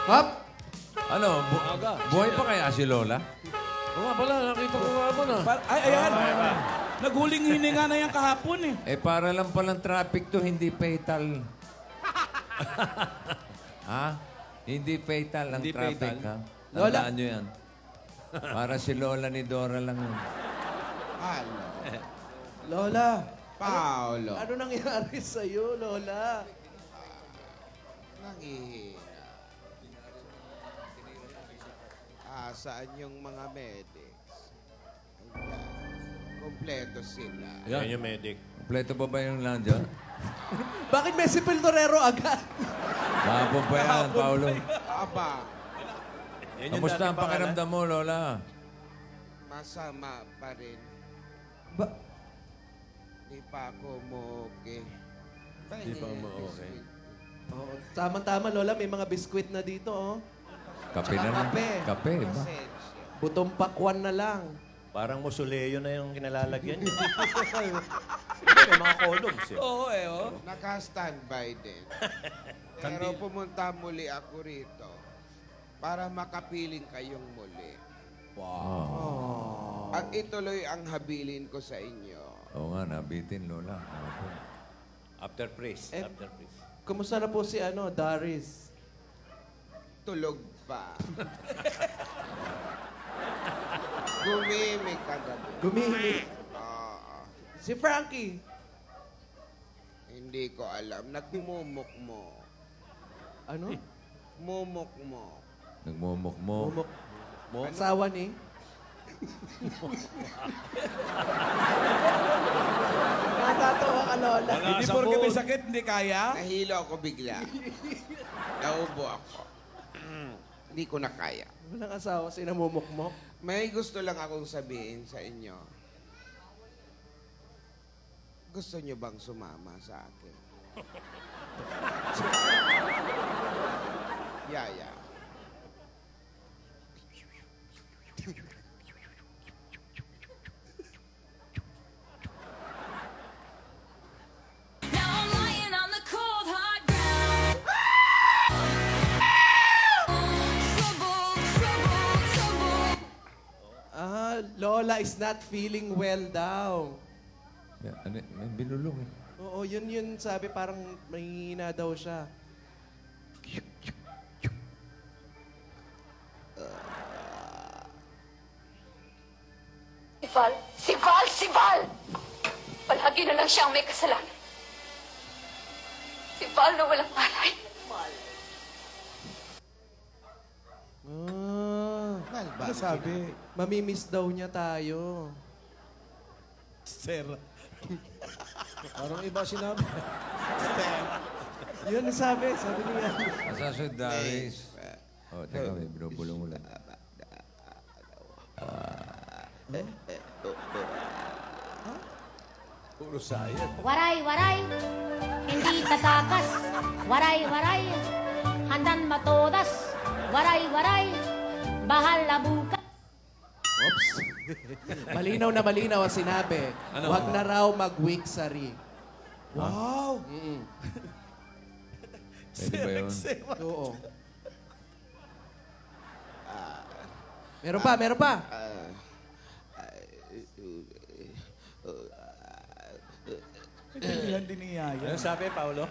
Hop! Ano, buhay pa kaya si Lola? Oo nga pala, nakita ko nga po na. Ay, ayan. Naghuling hininga na yan kahapon eh. Eh, para lang palang traffic to, hindi fatal. Ha? Hindi fatal ang Hindi traffic, fatal. ha? Lola. Tandaan nyo yan. Para si Lola ni Dora lang yun. Hello. Lola, Paolo. ano nangyari sa'yo, Lola? Nangihina. Saan yung mga medics? Ayan. Kompleto sila. Yan yung medic. Kompleto ba ba yung nandiyan? Bakit may si Piltorero agad? Kahapon pa yan, Paolo. Aba, Yan yung Kamusta ang dating pangalan. pakiramdam mo, Lola? masama pa rin. Ba Di pa ako okay. Di pa mo okay. oh, tama-tama, Lola. May mga biskwit na dito, oh. Kape na lang. Kape. Kape, ba? Pasensya. Butong pakwan na lang. Parang musoleo na yung kinalalagyan niya. May mga columns eh. Oo eh, oh. Naka-standby din. Pero pumunta muli ako rito para makapiling kayong muli. At ituloy ang habilin ko sa inyo. Oo nga, nabitin, Lola. Opo. After praise. Eh, After praise. Kumusta na po si, Daris? Tulog pa. Gumimik kagabi. Gumihimik. Si Frankie. Hindi ko alam. Nagmumuk mo. Ano? Mumuk mo. Nagmumuk mo. Mumuk. Asawa ni? Natatawa ka, Lola. Hindi porke may sakit, hindi kaya. Nahilo ako bigla. Naubo ako. Hindi ko na kaya. Walang asawa, sinamumukmok. May gusto lang akong sabihin sa inyo. Gusto nyo bang sumama sa akin? Yaya. Now I'm lying on the cold hard ground. Trouble. Lola is not feeling well daw. May binulong eh. Oo, yun sabi, parang mahihina daw siya. Si Val! Palagi na lang siyang may kasalanan. Si Val na walang malay. Ano sabi? Mamimiss daw niya tayo. Sir. Parang iba sinabi. Yun ang sabi niya. Asa si Darius? Oh, teka, may binubulong mo lang. Puro sayad. Waray, waray, hindi tatakas. Waray, waray, handan matodas. Waray, waray, bahal na bukas. Oops. Malinaw na malinaw ang sinabi. Huwag na raw mag-wiksari. Wow! Pwede ba yun? Oo. Meron pa, meron pa. Intindihan din ni Yaya. Ano sabi, Paolo?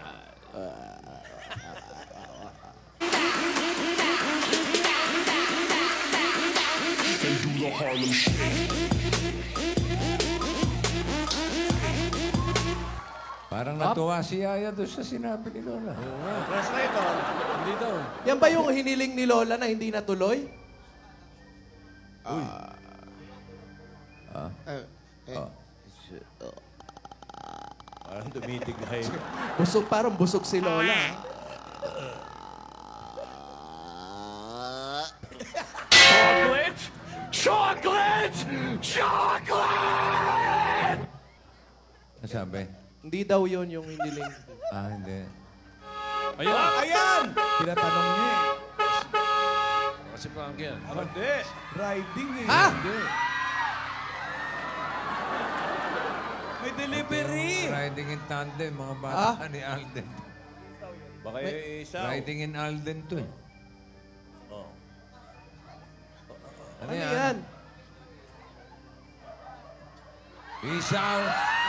Parang natuwa si Yaya doon sa sinabi ni Lola. Translator. Hindi daw. Yan ba yung hiniling ni Lola na hindi natuloy? Parang dumitig na kayo. Busog, parang busog si Lola. Chocolate! Chocolate! Chocolate! Ano sabi? Hindi daw yon yung hiniling. Hindi. Ayan! Ayan! Tinatanong niya eh. Kasi Frankie yan. Hindi. Riding eh. Ha? May delivery. Riding in tandem, mga bata ni Alden. Baka yung isa. Riding in Alden to eh. Ano yan? Isaw.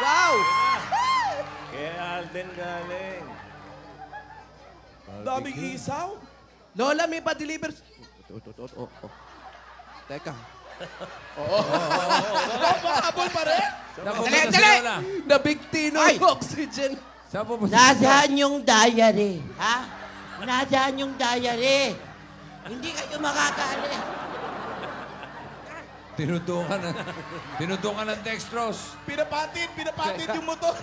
Wow! Kaya Alden galing. Daming isaw. Lola, may pa-deliver. Teka. Habol pa rin. Saan pupunta si Lola? Nabigtino yung oxygen. Saan pupunta si Lola? Nasaan yung diary? Ha? Nasaan yung diary? Hindi kayo makakali. Tinutukan ng dextrose. Pinapatid yung motor.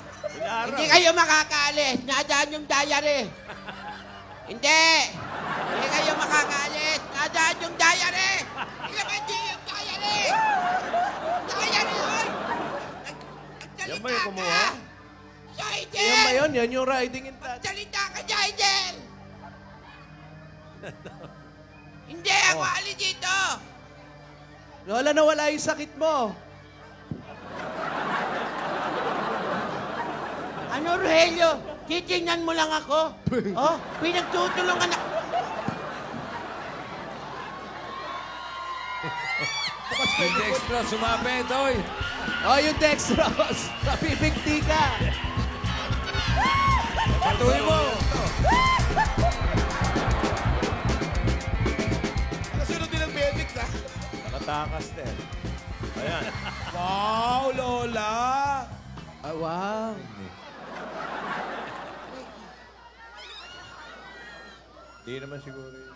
Hindi kayo makakaalis. Nasaan yung diary? Hindi. Hindi kayo makakaalis. Nasaan yung diary? Hindi yung diary. Diary, oy! Yan ba yung kumuha? Jaidel! Yan ba yun? Yan yung riding in touch. Salita ka, Jaidel! Hindi ako alis dito. Lola, nawala yung sakit mo. Ano, Rogelio? Titingnan mo lang ako? Oh, pinagtutulungan na... Yung dextrose, sumapit, oy. Oh, yung dextrose. Napipigti ka. Patuloy mo. Kasunod din ang medics, ha? Nakatakas din. Ayan. Wow, Lola. Ah, wow. Hindi naman siguro yun.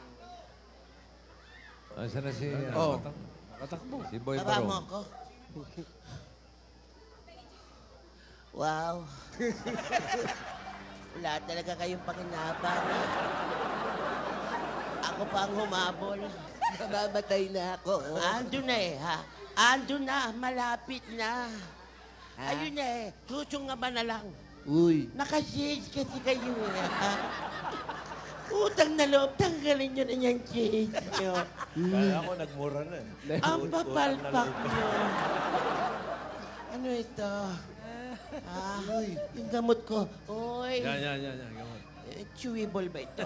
Saan na si... Oh. Nakatakbo. Si Boy Tara mo Barong. ako. Wow. Wala talaga kayong pakinabang. Ako pa ang humabol. Namamatay na ako. Ando na eh, ha? Ando na, malapit na. Ayun na eh, susungaba na lang. Uy. Nakashades kasi kayo eh, ha? Utang na loob, tanggalin nyo na yung shades nyo. Kaya ako nagmura na. Ang papalpak nyo. Ano ito? Yung gamot ko. Oy. Yan. Gamot. Chewable ba ito?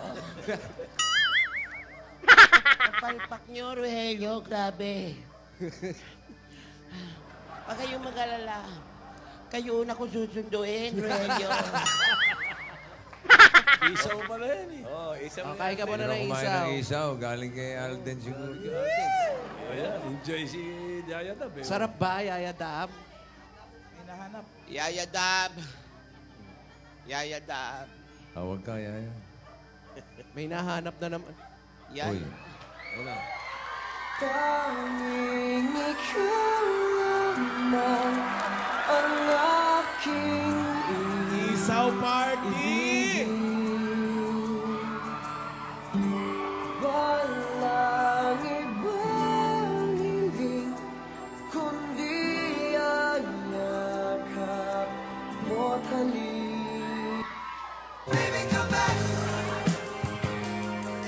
Papalpak nyo, Rogelio. Grabe. Huwag kayong mag-alala. Kayo una ko susunduin, Rogelio. Isaw pa rin, eh. Oo, isang... Oh, kain ka muna ng Kumain isaw. ng isaw. Galing kay Alden siguro. Ayan, enjoy si Jayadab, eh. Sarap ba, Yaya Dam? Hinahanap. Yayadab. Yayadab. Tawag ka, Yaya. May nahanap na naman. Uy. Wala. Tanging ikaw lamang ang aking Isaw party! walang ibang hiling kundi ang yakap mo't halik. Baby, come back.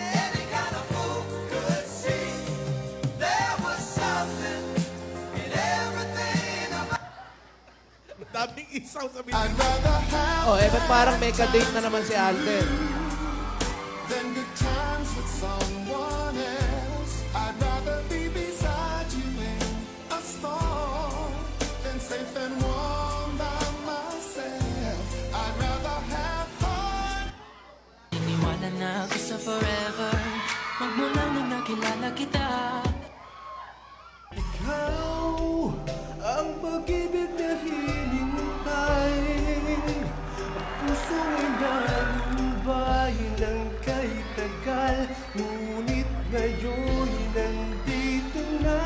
Any kind of fool could see there was something in everything about. Daming isaw sa I'd rather have Oh, ba't parang may ka-date na naman si Alden? than good times with someone else. I'd rather be beside you in a storm than safe and warm by myself. I'd rather have heart. Iniwala na ako sa forever magmula nung nakilala kita. Ikaw ang pag-ibig na hinintay. Ang puso ay nalumbay ng kay tagal. Ngunit ngayon nandito na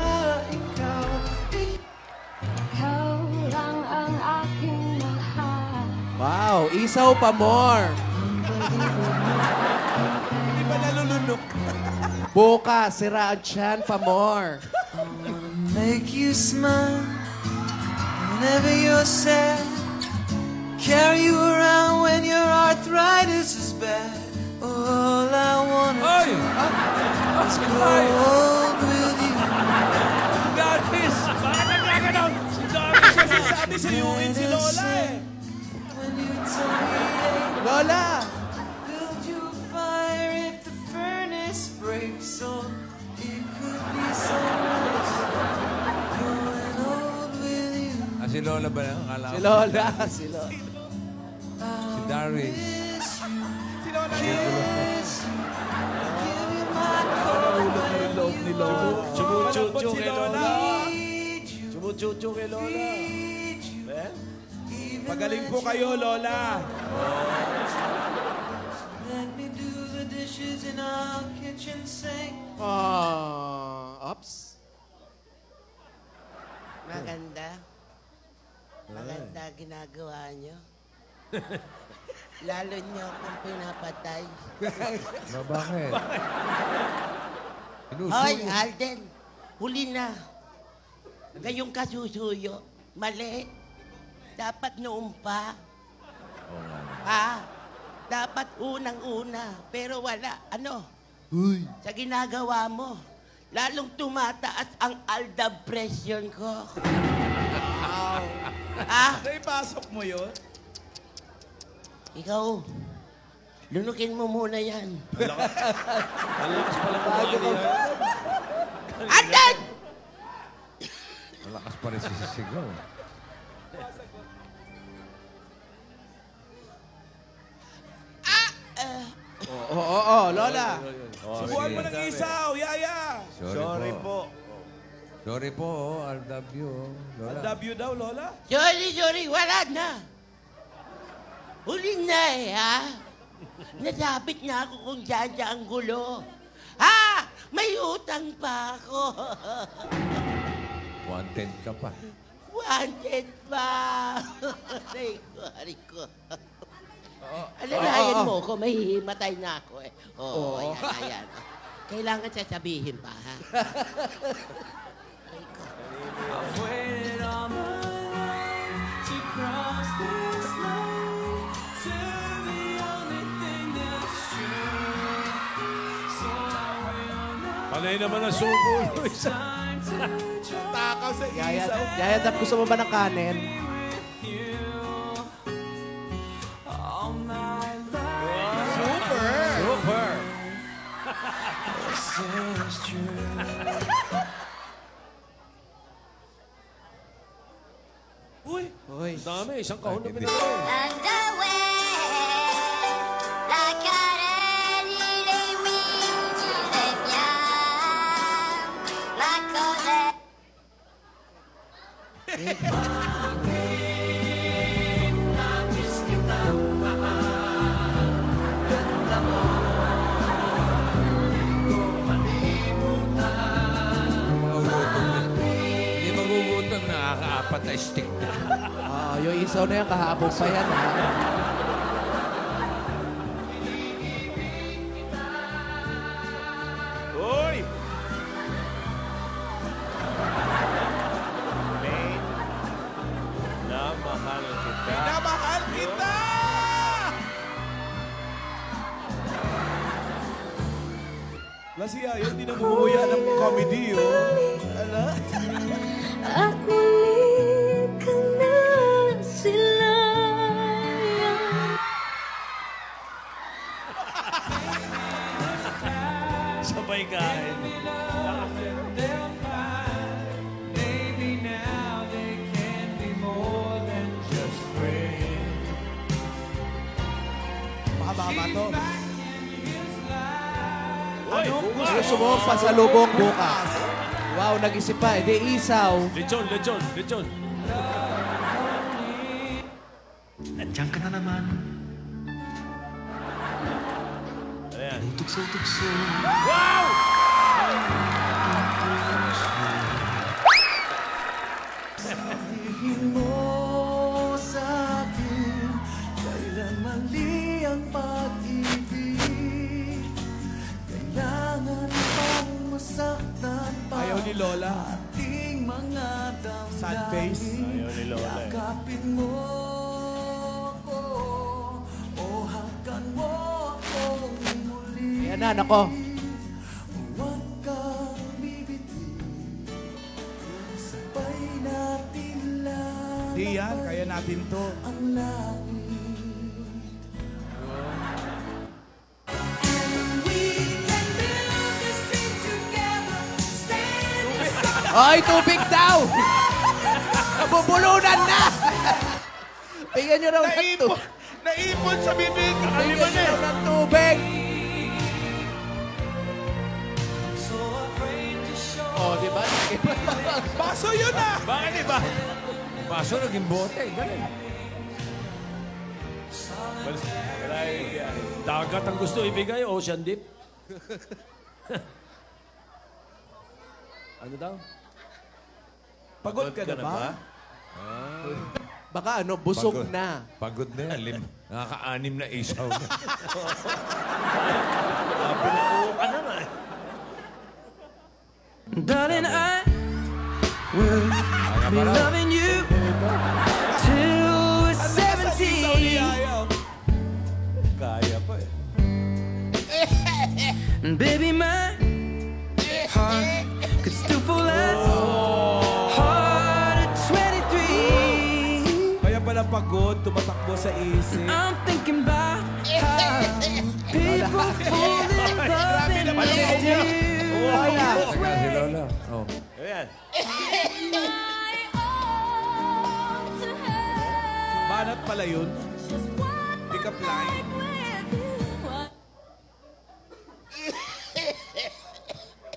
ikaw. Ikaw lang ang aking mahal. Wow, isaw pa more. Hindi ba nalulunok? Bukas, sira ang tiyan pa more. Make you smile whenever you're sad. Carry you around when your arthritis is bad. All I wanna Oy! do is grow with you. Gatis! Bakit nagkaganon? Si Dami kasi sabi sayuin si Lola, eh. When you tell me, Lola! build you a fire if the furnace breaks. So it could be so nice Lola ba yan? Akala Si ko. Lola. Si Lola. Si Darwin. Si Lola yun. Loob ni Lola. Chumuchuchu kay Lola. Chumuchuchu kay Lola. Magaling po kayo, Lola. Let me do the dishes in our kitchen sink. Ops. Maganda. Maganda ginagawa nyo. Lalo nyo akong pinapatay. Bakit? Hoy, Alden. Huli na. Ngayong kasusuyo. Mali. Dapat noon pa. Dapat unang-una. Pero wala. Ano? Sa ginagawa mo, lalong tumataas ang ALDA pressure ko. Naipasok mo yun? Ikaw, lunukin mo muna yan. Malakas pala kumain yan. Alden! Malakas pa rin sisigaw. Oo, Lola. Subuhan mo ng isaw, Yaya. Sorry po. Sorry po, I love you. Lola. I love you daw, Lola. Sorry, wala na. Huli na ha? Nasabit na ako kung saan ang gulo. May utang pa ako. Wanted ka pa. Wanted pa. Aray ko. Alalayan mo ko, mahihimatay na ako eh. Oo, ayan. Kailangan sasabihin pa, ha? I've waited all my life to cross this line to the only thing that's true. So I will not Panay naman ang subo. time to try Takaw sa isaw. Yaya, gusto mo ba ng kanin? with you all my life. Super. It's true. Uy, dami. Isang kahon na Hindi. binigay. And away, like a rainy day wind, la cosa. Hindi magugutom, nakakaapat na stick na. Yung isaw na yan, kahapon pa yan, ha? Uy! Main na mahal kita. Minamahal kita! Wala si Yaya, hindi na bumuya ng comedy, Ala? Akulit ka na sila. Sabay kain. Maybe now they can be more than just friends. Mahaba to. Uy! Gusto mo pasalubong bukas. Wow, nag-isip pa. Hindi isaw. Lechon, lechon, lechon. Nandiyan ka na naman. Ayan. Tukso-tukso. Wow! Sabihin mo sa akin, kailan mali ang pag-ibig. Kailangan bang masaktan pa Ayaw ni Lola. ating mga Sad face. damdamin? Ayaw ni Lola eh. Yakapin mo ako o hakan mo akong muli. Yan na, nako. Huwag kang bibiti, sabay natin lang Di yan, kaya natin to. ang langit. Ay, tubig daw! Nabubulunan na! Bigyan nyo raw ng Naipon! tubig. Naipon sa bibig! Bigyan Kakaliman nyo eh! raw ng tubig. Oh, di ba? Baso yun ah! Bakit iba? Baso naging bote. Galing. Wala yung... Dagat ang gusto ibigay, ocean deep. Ano daw? Pagod ka na ba? Baka ano, busog Pagod. na. Pagod na yan. Nakaka-anim na isaw na. Pinakuha ka naman. Darling, I will be loving you till we're 17. Kaya pa eh. And baby, my heart could still fall as hard at 23. Kaya pala pagod, tumatakbo sa isip. I'm thinking about how people fall in love and they do. Teka, si Lola. Oh. Ayan. Banat pala yun. Pick up line.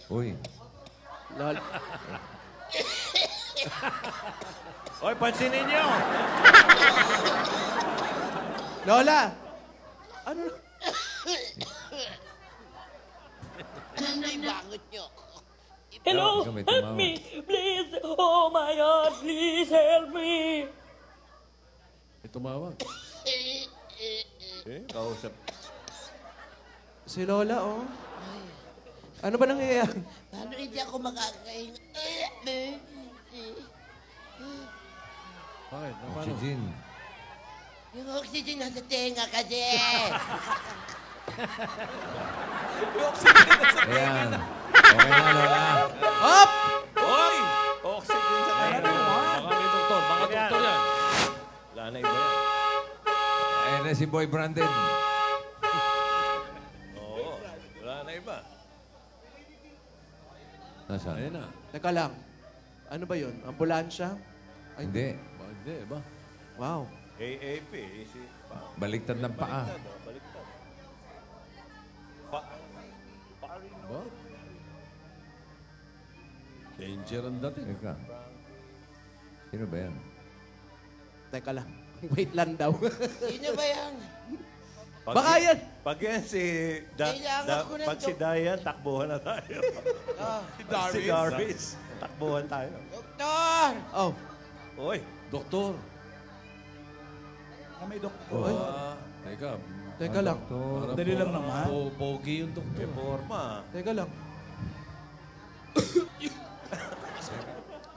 Uy. Lol. Oy, pansinin nyo! Lola! Ano? Ay, bangot nyo. Hello, help me, please. Oh my God, please help me. Tumawag. Kausap. Si Lola, oh. Ano ba nangyayari? Paano hindi ako makakain? Bakit? Oxygen. Yung oxygen nasa tenga kasi. Ayan. Okay na, Lola. Hop! Oy! Oxygen sa kanya. Baka may doktor. Baka doktor yan. Wala na iba yan. Ayan na si Boy Brandon. Oo. Wala na iba. Nasaan? Ayun na. Teka lang. Ano ba yun? Ambulansya? Ay, Hindi. Hindi ba? wow. AAP. Baliktad ng paa. Baliktad. Ba? Danger ang dating. Teka. Sino ba yan? Teka lang. Wait lang daw. Sino ba yan? Baka yan. Pag yan si... Kailangan ko ng pag si Dayan, takbuhan na tayo. Si Darvis, takbuhan tayo. Doktor! Oh. Oy, Doktor. May doktor. Teka. Teka lang. Doktor. Dali lang naman. Pogi yung doktor. may forma. Teka lang.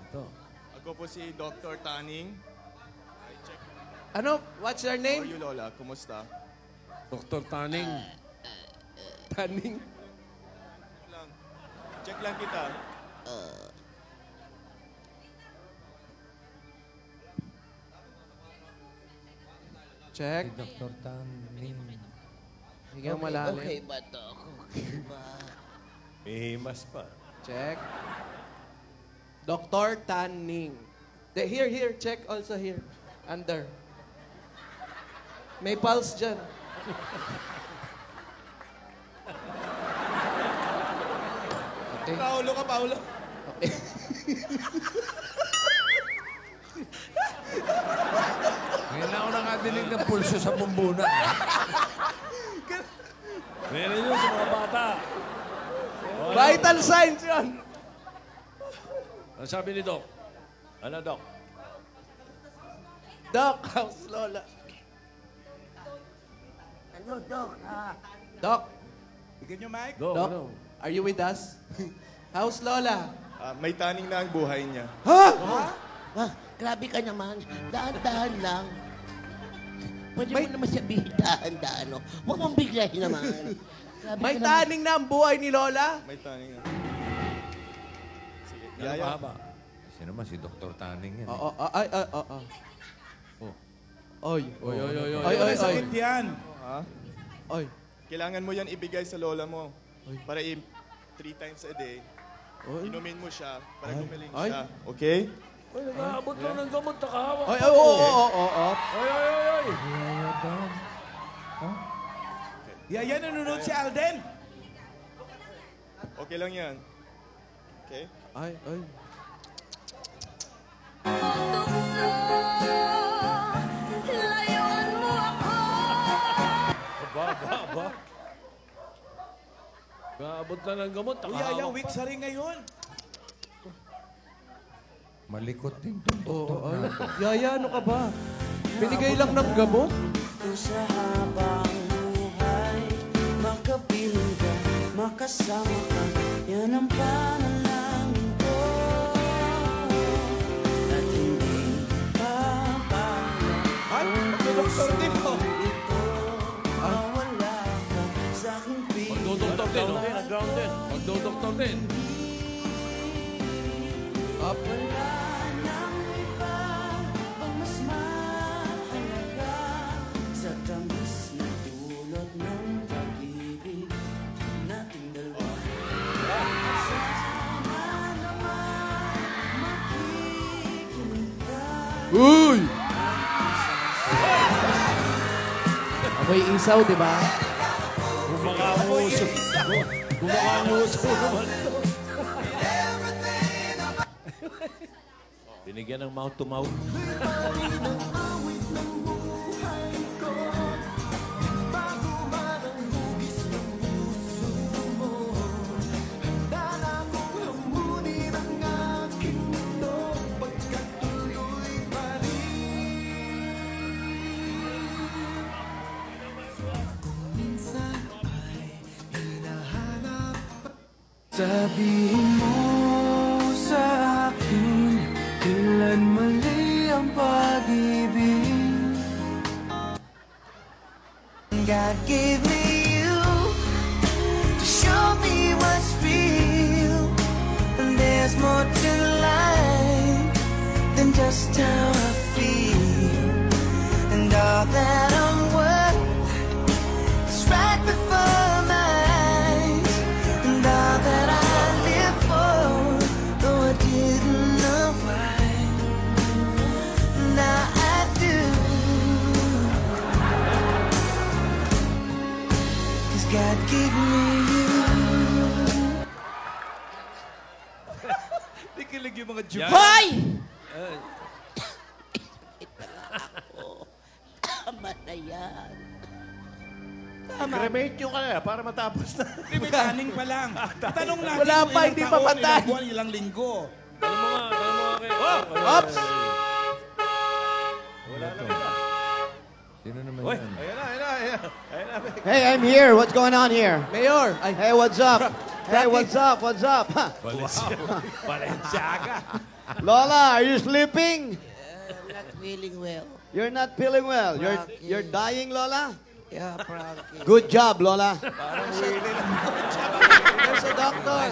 Ito. Ako po si Dr. Taning. Ano? What's your How are name? you, Lola? Kumusta? Dr. Taning. Taning. Check lang kita. Check. Si Dr. Tanin. Sige, malalim. Okay ba to? Okay ba? May himas pa. Check. Dr. Tanning. Here. Check also here. Under. May pulse dyan. Okay. Paulo ka, Paulo. Okay. Ngayon na ako nakadinig ng pulso sa bumbuna. Meron yun sa mga bata. Vital signs yun. Ano sabi ni Doc? Ano, Doc? Doc, how's Lola? Ano, Dok? Doc, Bigyan niyo, Mike. Doc, Doc, ano? are you with us? How's Lola? May taning na ang buhay niya. Ah, grabe ka naman. Dahan-dahan lang. Pwede May- mo naman sabihin dahan-dahan. No? Huwag mong biglayin naman. Grabe May ka naman. taning na ang buhay ni Lola? May taning na. Sige, Ano Yaya. mahaba? Sino naman si Dr. Taning yan? Oo, ay. Oh. Oy. Oy, oy, oy, oy. Oy, oy, oy. Sakit yan. Ha? Oy. Kailangan mo yan ibigay sa lola mo. Para 3 times a day. Oy. Inumin mo siya para gumaling Ay. siya. Okay? Uy, nag-aabot lang ng gamot, nakahawak. Ay, oo. Ay. Yaya, nanonood si Alden. Okay lang yan. Okay? Ay. Layuan mo ako. Aba. Nag-aabot lang ng gamot, Uy, nakahawak Yaya, pa. weeks na rin ngayon. Malikot din itong doktor Ay. natin. Yaya, ano ka ba? Binigay lang ng gamot? Sa habang buhay, makapiling ka, makasama ka, yan ang panalangin ko. At hindi papayag Ay, magdodoktor din mo. ito, mawala ka sa aking Magdodoktor din, no? Nag-ground din. Magdodoktor din. Up. Wala nang iba pang mas mahalaga sa tamis na dulot ng pag-ibig nating dalawa. At sana naman makikinig ka. Uy! Amoy isaw, di ba? Gumakanguso naman to. Binigyan ng mouth-to-mouth. Sabihin mo sa akin, kailan mali ang pag-ibig. God gave me you to show me what's real. And there's more to life than just how I feel. And all that I'm worth is right before my eyes. And all that I live for, though I didn't know why, now I do. 'Cause God gave me you. Nakikilig yung mga Jew. Hoy! Tama na yan. Cremate nyo ka na para matapos na. Hindi, may taning pa lang. Tanong natin Wala kung pa, ilang hindi taon, pa patay. Ilang buwan, ilang linggo. Tanong mo nga kayo. Ops! Wala na ba? Sino naman Uy, yan? ayan na. Hey, I'm here. What's going on here? Mayor! Ay, Hey, what's up? Hey, what's up? What's up? Balenciaga. Lola, are you sleeping? Not feeling well. You're not feeling well. You're dying, Lola? Yeah, Frankie. Good job, Lola. there's a doctor.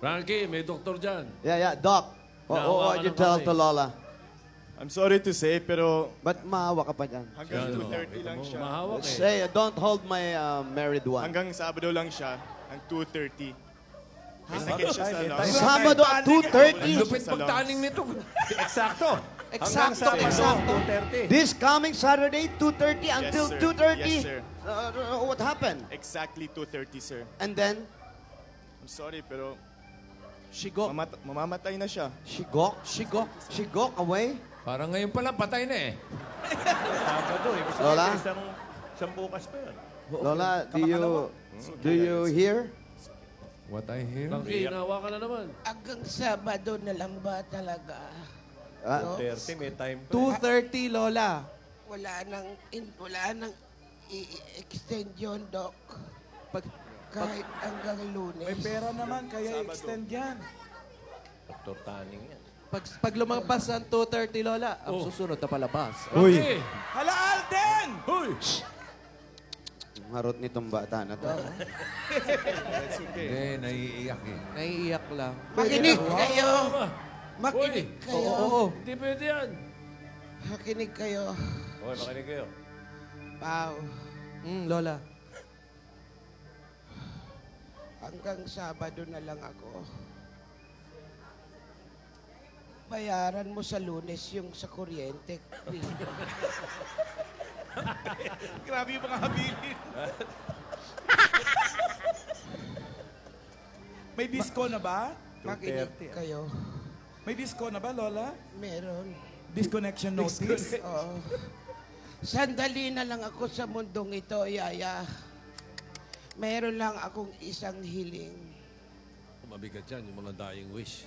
Frankie, may doktor dyan. Yeah, Doc. What you tell to Lola? I'm sorry to say, pero Ba't maawa ka pa dyan? hanggang 2:30 lang siya. Mahawak eh. Say, don't hold my married one. Hanggang Sabado lang siya. Ang 2:30. May sakit siya sa lungs. Sabado at 2:30? Lupit pagtaning nito. Eksakto. Eksakto. Eksakto. 2:30. This coming Saturday, 2:30 until sir. 2:30? Yes, sir. What happened? Exactly 2:30, sir. And then, I'm sorry, pero Shigok. mamamatay na siya. Shigok? Shigok. Shigok away? Parang ngayon pala, patay na eh. Sabado eh. Gusto Lola? ko isang bukas pa yun. Lola, do you hear? What I hear? Frankie, nahawa ka na naman. Hanggang Sabado na lang ba talaga? Ah, 2:30, may time pa. 2:30, Lola. Wala nang i-extend yun, Doc. Kahit hanggang Lunes. May pera naman, kaya extend yan. Dr. Tanning yan. Pag lumampas ang 2:30, Lola, ang susunod na palabas. Frankie! Hala, Alden! Hoy! Harot nitong bata na to. Hindi, naiiyak eh. Naiiyak lang. Makinig kayo! Makinig Uy. kayo! Oo. Hindi pwede yan. Makinig kayo. Okay, makinig kayo. Pao, Lola. hanggang Sabado na lang ako. bayaran mo sa Lunes yung sa kuryente. Grabe yung mga habilin. May disco na ba? Makinig kayo. May disco na ba, Lola? Meron. Disconnection notice? Oo. Sandali na lang ako sa mundong ito, Yaya. Meron lang akong isang hiling. Mabigat yan, yung mga dying wish.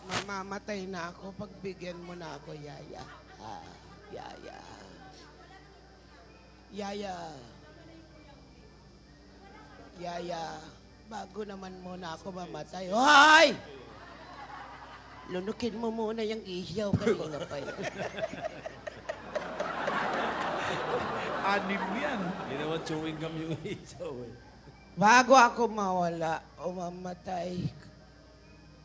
Mamamatay na ako pag bigyan mo na ako, Yaya. Yaya. Yaya. Yaya. Bago naman muna ako mamatay. Hoy! Lunukin mo muna yung isyaw. Kanina pa yun. Anim yan. Hindi naman chewing gum yung isaw eh. Bago ako mawala o mamatay,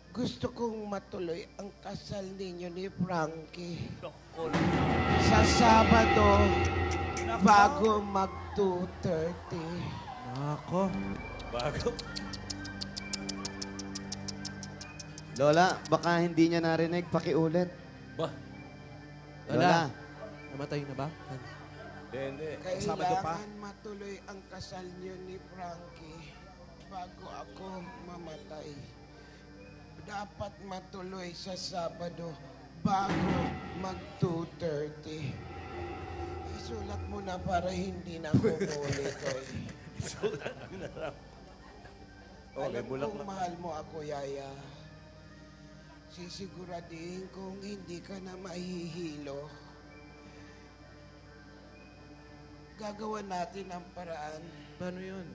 gusto kong matuloy ang kasal ninyo ni Frankie. Sa Sabado, bago mag 2:30. Nako. Bago. Lola, baka hindi niya narinig. Pakiulit. Ba? Lola. Namatay na ba? Hindi. Kailangan matuloy ang kasal niyo ni Frankie bago ako mamatay. Dapat matuloy sa Sabado bago mag 2:30. Isulat mo na para hindi na ako ulit. Isulat na raw. Oh, may Alam bulak kong na. mahal mo ako, Yaya. Sisiguraduhin kung hindi ka na mahihilo. Gagawa natin ang paraan. Paano yun?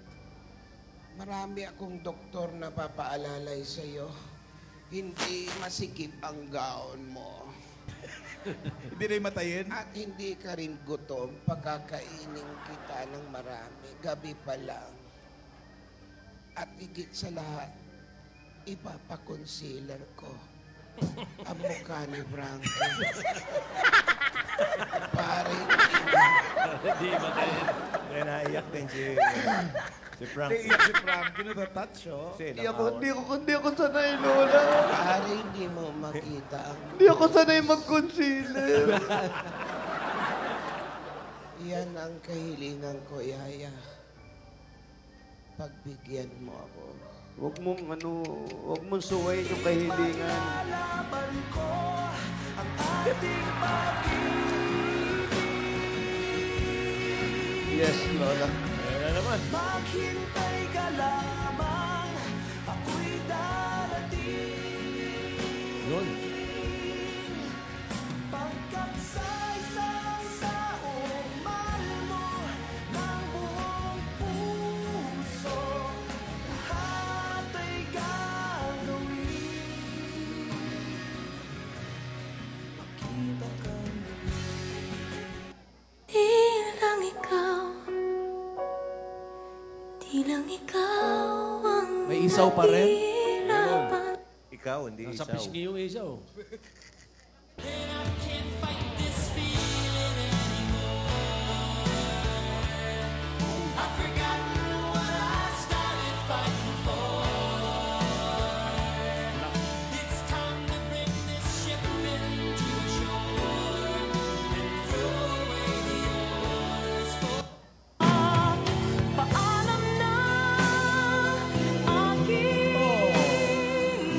Marami akong doktor na papaalalay sa'yo. Hindi masikip ang gaon mo. Hindi rin matayin? At hindi ka rin gutom pagkakainin kita ng marami. Gabi pa lang. At higit sa lahat, ipapakonsiler ko ang mukha ni Frankie. Pare, Hindi matayin. Kaya naiyak din si Frank. Naiyak si Frankie, natatouch, oh. Hindi ako sanay, Lola. pare, hindi mo makita ang... Hindi ako sanay mag-concealer. Yan ang kahilingan ko, Yaya. Pagbigyan mo ako. Huwag mong suwayin yung kahilingan. Yes, Lola. Ayan na naman. Maghintay ka lamang, ako'y darating. Yun. Pagkat sa isang taong mahal mo ng buong puso, lahat ay gagawin. Makita ka Di lang ikaw, di lang ikaw ang May isaw pa rin? nahihirapan. Ikaw, hindi Nasa isaw. pisngi yung isaw. Paalam na aking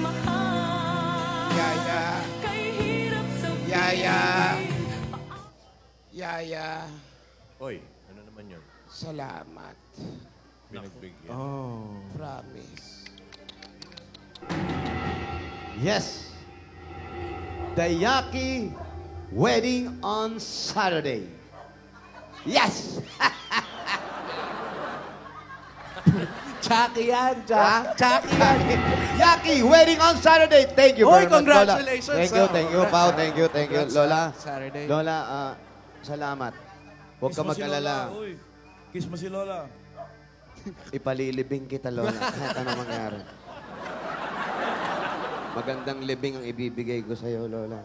mahal. Yaya, Kay hirap sa Yaya, Yaya, Oy, ano naman yun? salamat. Pinagbigyan. Oh. Promise. Yes. The Yaki wedding on Saturday. Yes! Chucky yan, Chucky yan. Yaki wedding on Saturday. Thank you Oy, very much, Lola. congratulations, Thank you, ah. thank you, Pao. Thank you, Congrats, Lola. Saturday. Lola, salamat. Huwag ka Kiss mo si mag-alala. Lola, uy. Kiss mo si Lola. Ipalilibing kita, Lola. Kahit ano mangyari. Magandang libing ang ibibigay ko sa'yo, Lola.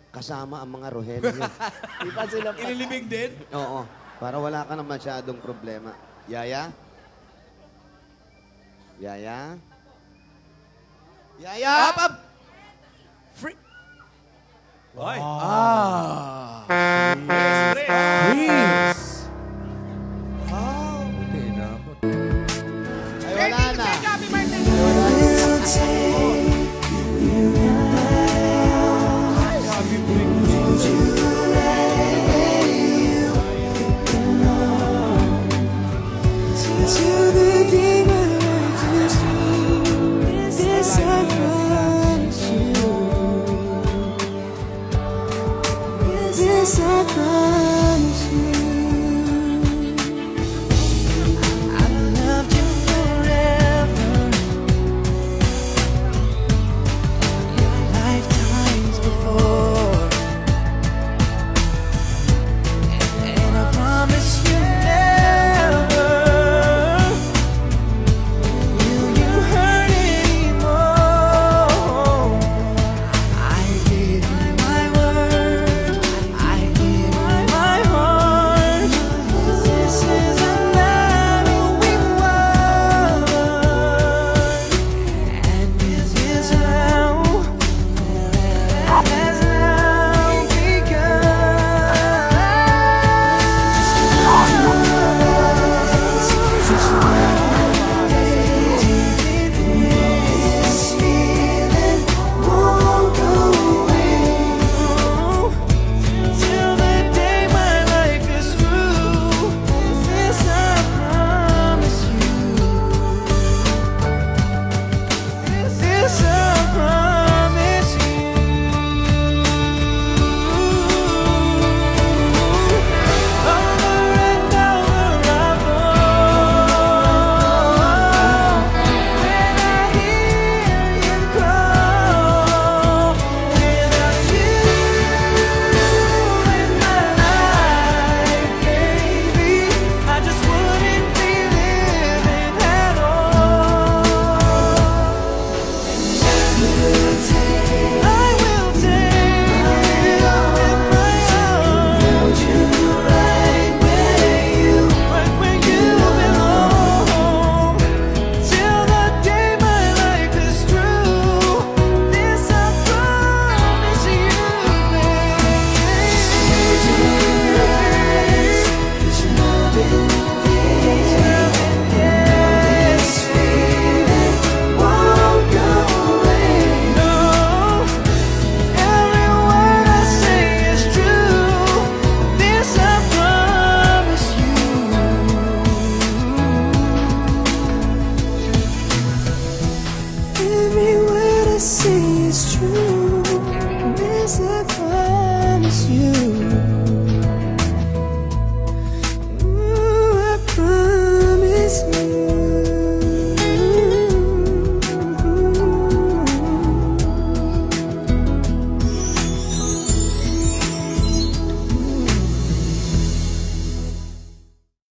Kasama ang mga Rogelio. Ililibing din? Oo. Para wala ka na masyadong problema. Yaya? Yaya? Yaya? Up, up! Oy. Ah. Freeze. Buti, inabot. Ay, wala na. Happy birthday!